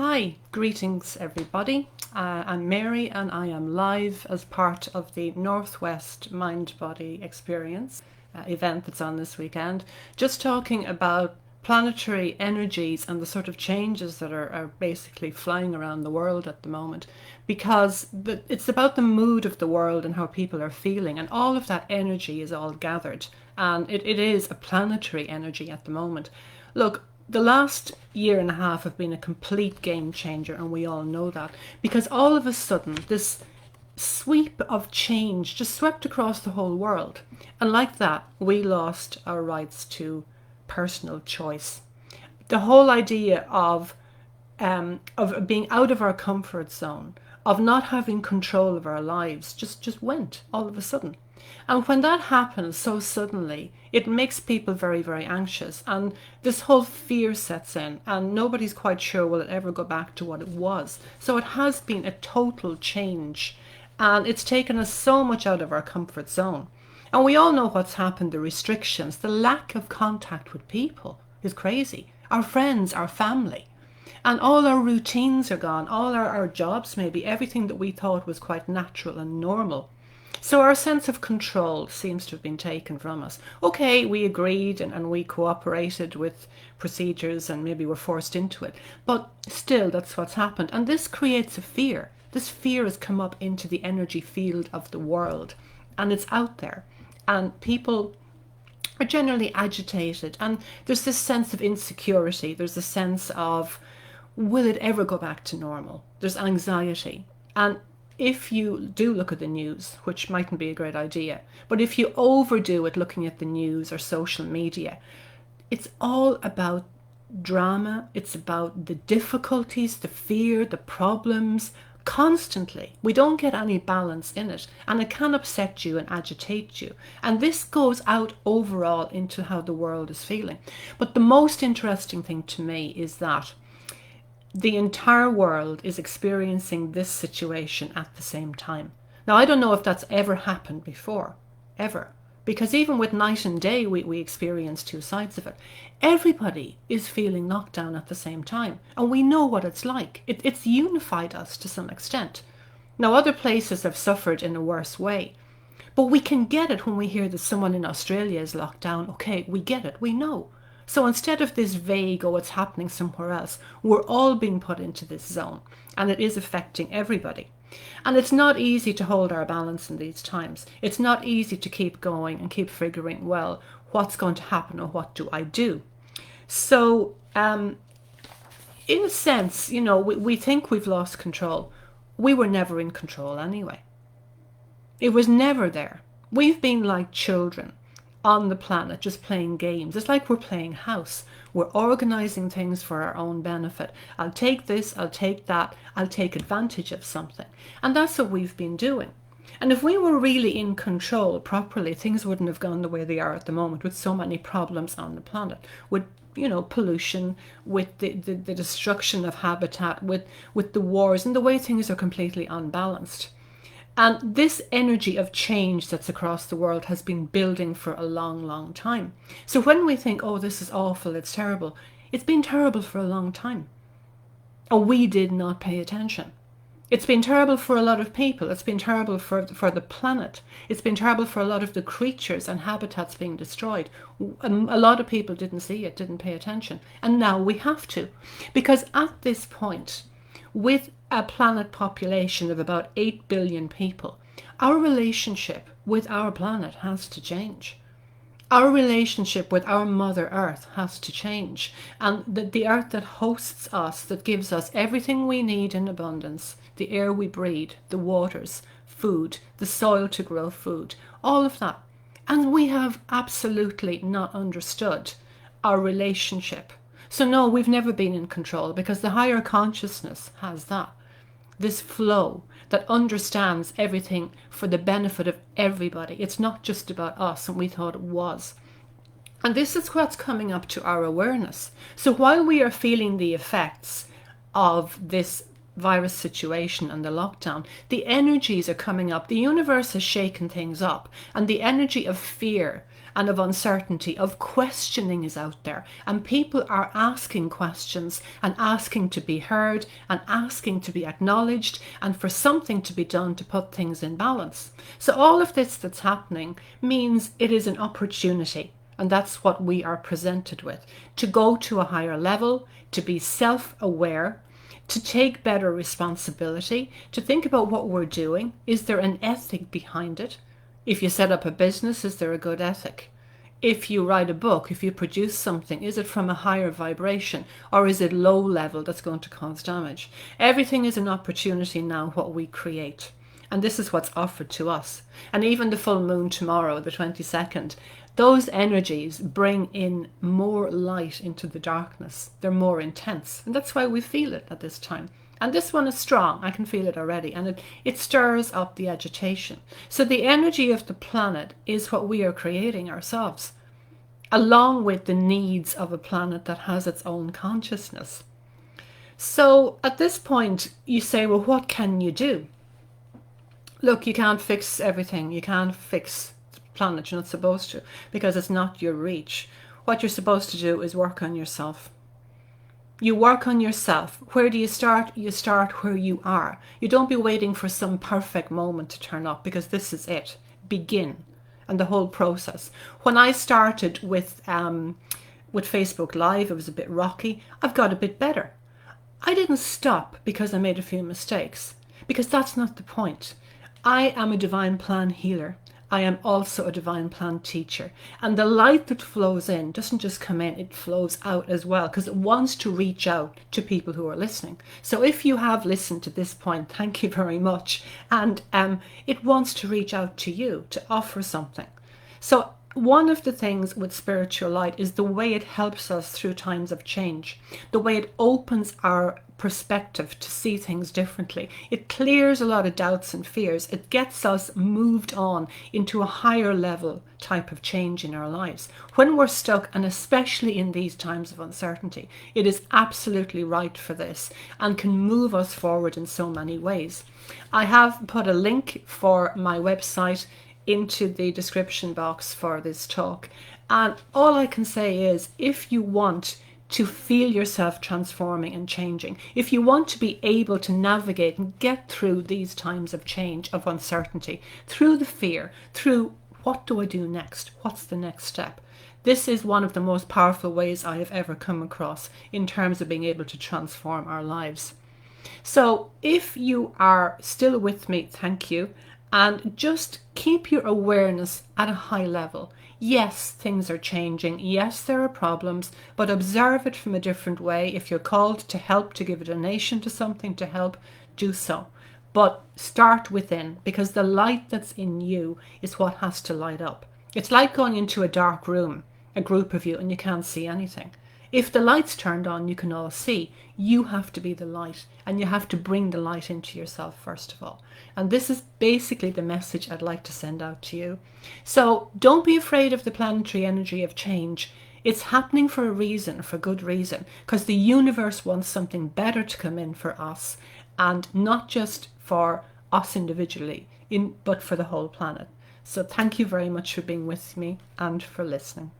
Hi, greetings everybody. I'm Mary and I am live as part of the Northwest Mind Body Experience event that's on this weekend, just talking about planetary energies and the sort of changes that are basically flying around the world at the moment, because it's about the mood of the world and how people are feeling, and all of that energy is all gathered, and it is a planetary energy at the moment. Look, the last year and a half have been a complete game changer, and we all know that, because all of a sudden this sweep of change just swept across the whole world, and like that we lost our rights to personal choice. The whole idea of being out of our comfort zone, of not having control of our lives, just went all of a sudden. And when that happens so suddenly, it makes people very, very anxious. And this whole fear sets in, and nobody's quite sure will it ever go back to what it was. So it has been a total change. And it's taken us so much out of our comfort zone. And we all know what's happened, the restrictions, the lack of contact with people is crazy. Our friends, our family. And all our routines are gone, all our jobs maybe, everything that we thought was quite natural and normal. So our sense of control seems to have been taken from us. Okay, we agreed and we cooperated with procedures and maybe were forced into it, but still that's what's happened. And this creates a fear. This fear has come up into the energy field of the world, and it's out there. And people are generally agitated, and there's this sense of insecurity. There's a sense of, will it ever go back to normal? There's anxiety. And if you do look at the news, which mightn't be a great idea, but if you overdo it looking at the news or social media, it's all about drama. It's about the difficulties, the fear, the problems, constantly. We don't get any balance in it, and it can upset you and agitate you. And this goes out overall into how the world is feeling. But the most interesting thing to me is that the entire world is experiencing this situation at the same time. Now, I don't know if that's ever happened before, ever. Because even with night and day, we experience two sides of it. Everybody is feeling knocked down at the same time. And we know what it's like. It's unified us to some extent. Now, other places have suffered in a worse way. But we can get it when we hear that someone in Australia is locked down. Okay, we get it. We know. So instead of this vague, oh, it's happening somewhere else, we're all being put into this zone, and it is affecting everybody. And it's not easy to hold our balance in these times. It's not easy to keep going and keep figuring, well, what's going to happen or what do I do? So in a sense, we think we've lost control. We were never in control anyway. It was never there. We've been like children on the planet, just playing games. It's like we're playing house. We're organizing things for our own benefit. I'll take this, I'll take that, I'll take advantage of something. And that's what we've been doing. And if we were really in control properly, things wouldn't have gone the way they are at the moment, with so many problems on the planet, with pollution, with the destruction of habitat, with the wars, and the way things are completely unbalanced. And this energy of change that's across the world has been building for a long, long time. So when we think, oh, this is awful, it's terrible, it's been terrible for a long time. And we did not pay attention. It's been terrible for a lot of people. It's been terrible for the planet. It's been terrible for a lot of the creatures and habitats being destroyed. A lot of people didn't see it, didn't pay attention. And now we have to. Because at this point, with a planet population of about 8 billion people, our relationship with our planet has to change. Our relationship with our Mother Earth has to change. And the earth that hosts us, that gives us everything we need in abundance, the air we breathe, the waters, food, the soil to grow food, all of that. And we have absolutely not understood our relationship. So no, we've never been in control, because the higher consciousness has that. This flow that understands everything for the benefit of everybody. It's not just about us, and we thought it was. And this is what's coming up to our awareness. So while we are feeling the effects of this virus situation and the lockdown, the energies are coming up. The universe has shaken things up, and the energy of fear and of uncertainty, of questioning is out there. And people are asking questions and asking to be heard and asking to be acknowledged and for something to be done to put things in balance. So all of this that's happening means it is an opportunity. And that's what we are presented with, to go to a higher level, to be self-aware, to take better responsibility, to think about what we're doing. Is there an ethic behind it? If you set up a business, is there a good ethic? If you write a book, if you produce something, is it from a higher vibration, or is it low level that's going to cause damage? Everything is an opportunity now, what we create. And this is what's offered to us. And even the full moon tomorrow, the 22nd, those energies bring in more light into the darkness. They're more intense. And that's why we feel it at this time. And this one is strong. I can feel it already. And it stirs up the agitation. So the energy of the planet is what we are creating ourselves, along with the needs of a planet that has its own consciousness. So at this point, you say, well, what can you do? Look, you can't fix everything. You can't fix the planet. You're not supposed to, because it's not your reach. What you're supposed to do is work on yourself. You work on yourself. Where do you start? You start where you are. You don't be waiting for some perfect moment to turn up, because this is it. Begin. And the whole process. When I started with Facebook Live, it was a bit rocky. I've got a bit better. I didn't stop because I made a few mistakes, because that's not the point. I am a divine plan healer. I am also a divine plan teacher. And the light that flows in doesn't just come in, it flows out as well, because it wants to reach out to people who are listening. So if you have listened to this point, thank you very much. And it wants to reach out to you to offer something. So one of the things with spiritual light is the way it helps us through times of change, the way it opens our perspective to see things differently. It clears a lot of doubts and fears. It gets us moved on into a higher level type of change in our lives. When we're stuck, and especially in these times of uncertainty, it is absolutely right for this and can move us forward in so many ways. I have put a link for my website into the description box for this talk. And all I can say is, if you want to feel yourself transforming and changing, if you want to be able to navigate and get through these times of change, of uncertainty, through the fear, through what do I do next? What's the next step? This is one of the most powerful ways I have ever come across in terms of being able to transform our lives. So if you are still with me, thank you. And just keep your awareness at a high level. Yes, things are changing. Yes, there are problems, but observe it from a different way. If you're called to help, to give a donation to something to help, do so. But start within, because the light that's in you is what has to light up. It's like going into a dark room, a group of you, and you can't see anything. If the light's turned on, you can all see. You have to be the light, and you have to bring the light into yourself first of all. And this is basically the message I'd like to send out to you. So don't be afraid of the planetary energy of change. It's happening for a reason, for good reason, because the universe wants something better to come in for us, and not just for us individually, but for the whole planet. So thank you very much for being with me and for listening.